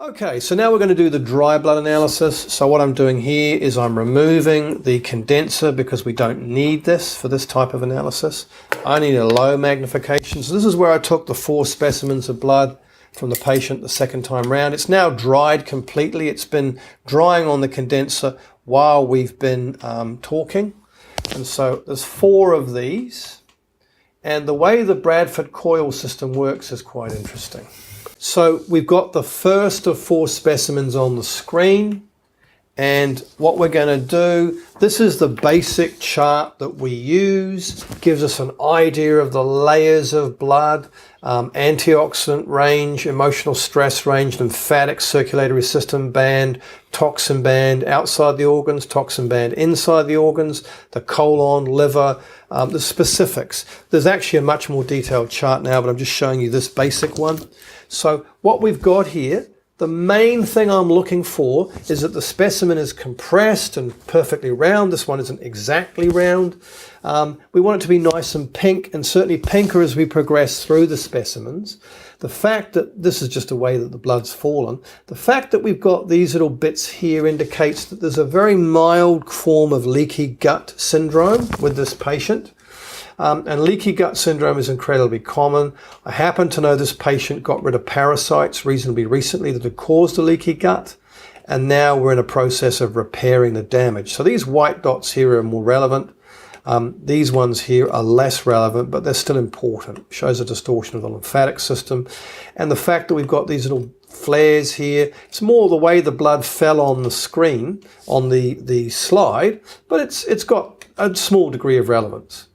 Okay, so now we're going to do the dry blood analysis. So what I'm doing here is I'm removing the condenser because we don't need this for this type of analysis. I need a low magnification. So this is where I took the 4 specimens of blood from the patient the second time round. It's now dried completely. It's been drying on the condenser while we've been talking. And so there's 4 of these. And the way the Bradford coil system works is quite interesting. So we've got the first of 4 specimens on the screen, and what we're going to do, this is the basic chart that we use, gives us an idea of the layers of blood, antioxidant range, emotional stress range, lymphatic circulatory system band, toxin band outside the organs, toxin band inside the organs, the colon, liver, the specifics. There's actually a much more detailed chart now, but I'm just showing you this basic one. So what we've got here, the main thing I'm looking for is that the specimen is compressed and perfectly round. This one isn't exactly round. We want it to be nice and pink, and certainly pinker as we progress through the specimens. The fact that this is just a way that the blood's fallen, the fact that we've got these little bits here indicates that there's a very mild form of leaky gut syndrome with this patient. And leaky gut syndrome is incredibly common. I happen to know this patient got rid of parasites reasonably recently that had caused a leaky gut, and now we're in a process of repairing the damage. So these white dots here are more relevant. These ones here are less relevant, but they're still important. Shows a distortion of the lymphatic system. And the fact that we've got these little flares here, it's more the way the blood fell on the screen, on the slide, but it's got a small degree of relevance.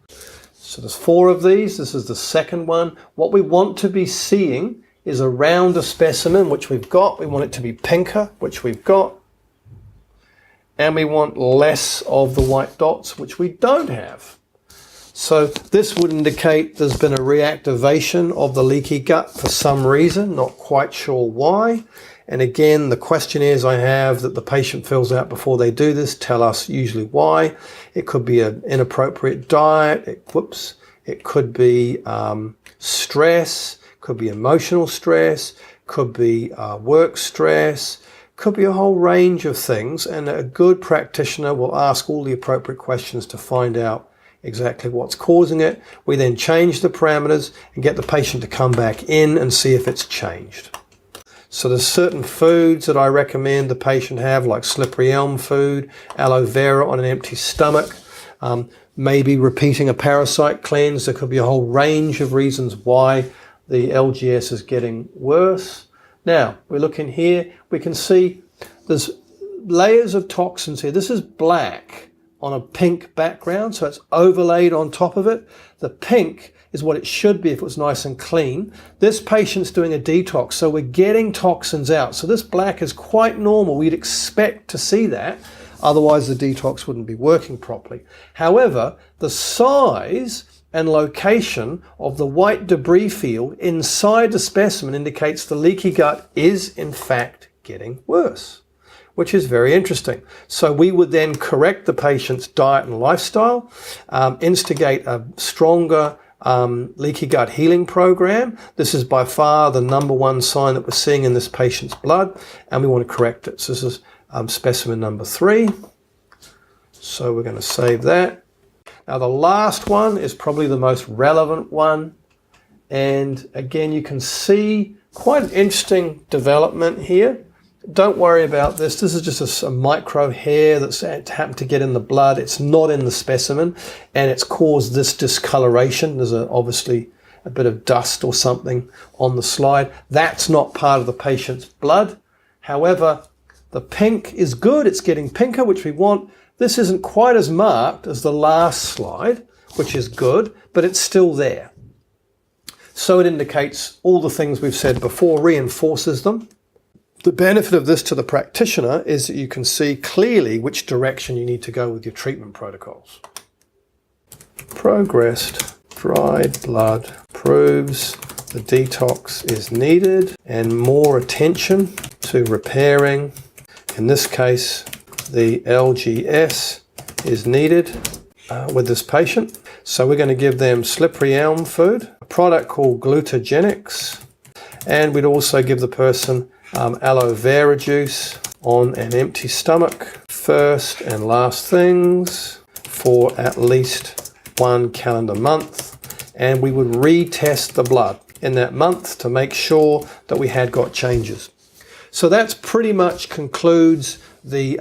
So there's 4 of these. This is the second one. What we want to be seeing is a rounder specimen, which we've got. We want it to be pinker, which we've got. And we want less of the white dots, which we don't have. So this would indicate there's been a reactivation of the leaky gut for some reason, not quite sure why. And again, the questionnaires I have that the patient fills out before they do this tell us usually why. It could be an inappropriate diet. It could be stress, could be emotional stress, could be work stress, could be a whole range of things. And a good practitioner will ask all the appropriate questions to find out exactly what's causing it. We then change the parameters and get the patient to come back in and see if it's changed. So there's certain foods that I recommend the patient have, like slippery elm food, aloe vera on an empty stomach, maybe repeating a parasite cleanse. There could be a whole range of reasons why the LGS is getting worse. Now, we look in here, we can see there's layers of toxins here. This is black on a pink background, so it's overlaid on top of it. The pink is what it should be if it was nice and clean. This patient's doing a detox, so we're getting toxins out. So this black is quite normal. We'd expect to see that. Otherwise, the detox wouldn't be working properly. However, the size and location of the white debris field inside the specimen indicates the leaky gut is, in fact, getting worse, which is very interesting. So we would then correct the patient's diet and lifestyle, instigate a stronger leaky gut healing program. This is by far the #1 sign that we're seeing in this patient's blood, and we want to correct it. So this is specimen number 3. So we're going to save that. Now the last one is probably the most relevant one. And again, you can see quite an interesting development here. Don't worry about this. This is just a micro hair that's happened to get in the blood. It's not in the specimen, and it's caused this discoloration. There's obviously a bit of dust or something on the slide. That's not part of the patient's blood. However, the pink is good. It's getting pinker, which we want. This isn't quite as marked as the last slide, which is good, but it's still there. So it indicates all the things we've said before, reinforces them. The benefit of this to the practitioner is that you can see clearly which direction you need to go with your treatment protocols. Progressed dried blood proves the detox is needed and more attention to repairing. In this case, the LGS is needed with this patient. So we're going to give them slippery elm food, a product called glutagenics, and we'd also give the person aloe vera juice on an empty stomach, first and last things, for at least 1 calendar month, and we would retest the blood in that month to make sure that we had got changes. So that's pretty much concludes the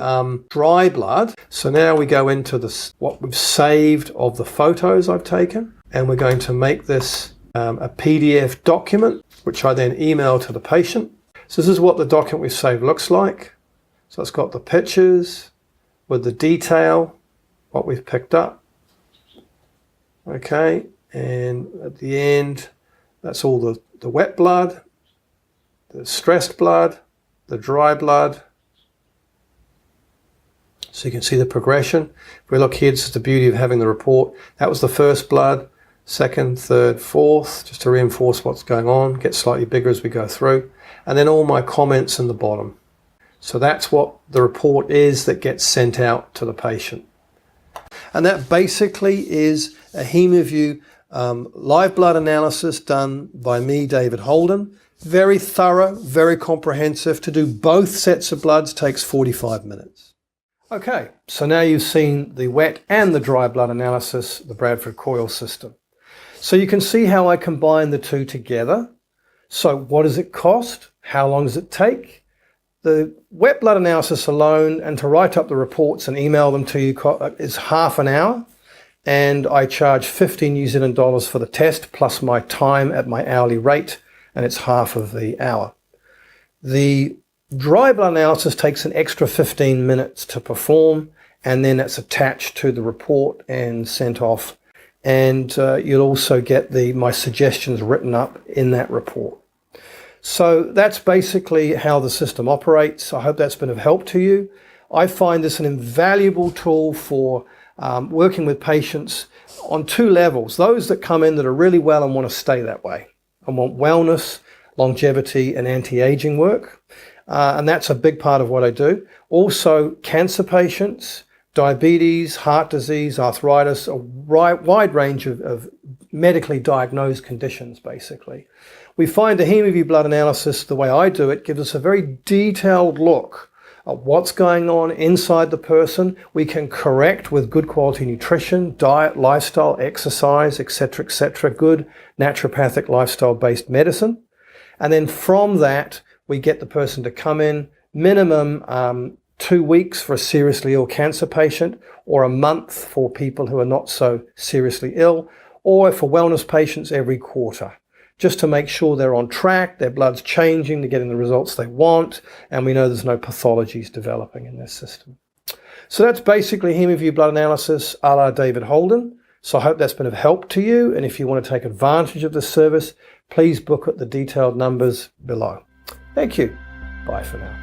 dry blood. So now we go into what we've saved of the photos I've taken, and we're going to make this a PDF document, which I then email to the patient. So this is what the document we've saved looks like. So it's got the pictures with the detail, what we've picked up. Okay, and at the end, that's all the wet blood, the stressed blood, the dry blood. So you can see the progression. If we look here, this is the beauty of having the report. That was the first blood, second, third, fourth, just to reinforce what's going on, get slightly bigger as we go through. And then all my comments in the bottom. So that's what the report is that gets sent out to the patient. And that basically is a Hemaview live blood analysis done by me, David Holden. Very thorough, very comprehensive. To do both sets of bloods takes 45 minutes. Okay, so now you've seen the wet and the dry blood analysis, the Bradford coil system. So you can see how I combine the two together. So what does it cost? How long does it take? The wet blood analysis alone, and to write up the reports and email them to you, is half an hour. And I charge 15 New Zealand dollars for the test, plus my time at my hourly rate, and it's half of the hour. The dry blood analysis takes an extra 15 minutes to perform, and then it's attached to the report and sent off. And you'll also get my suggestions written up in that report. So that's basically how the system operates. I hope that's been of help to you. I find this an invaluable tool for working with patients on two levels. Those that come in that are really well and want to stay that way and want wellness, longevity, and anti-aging work. And that's a big part of what I do. Also, cancer patients, diabetes, heart disease, arthritis, a wide range of medically diagnosed conditions, basically. We find a Hemaview blood analysis, the way I do it, gives us a very detailed look at what's going on inside the person. We can correct with good quality nutrition, diet, lifestyle, exercise, etc., good naturopathic lifestyle-based medicine. And then from that, we get the person to come in minimum 2 weeks for a seriously ill cancer patient, or a month for people who are not so seriously ill, or for wellness patients every quarter, just to make sure they're on track, their blood's changing, they're getting the results they want, and we know there's no pathologies developing in their system. So that's basically Hemaview blood analysis a la David Holden. So I hope that's been of help to you, and if you want to take advantage of this service, please book at the detailed numbers below. Thank you. Bye for now.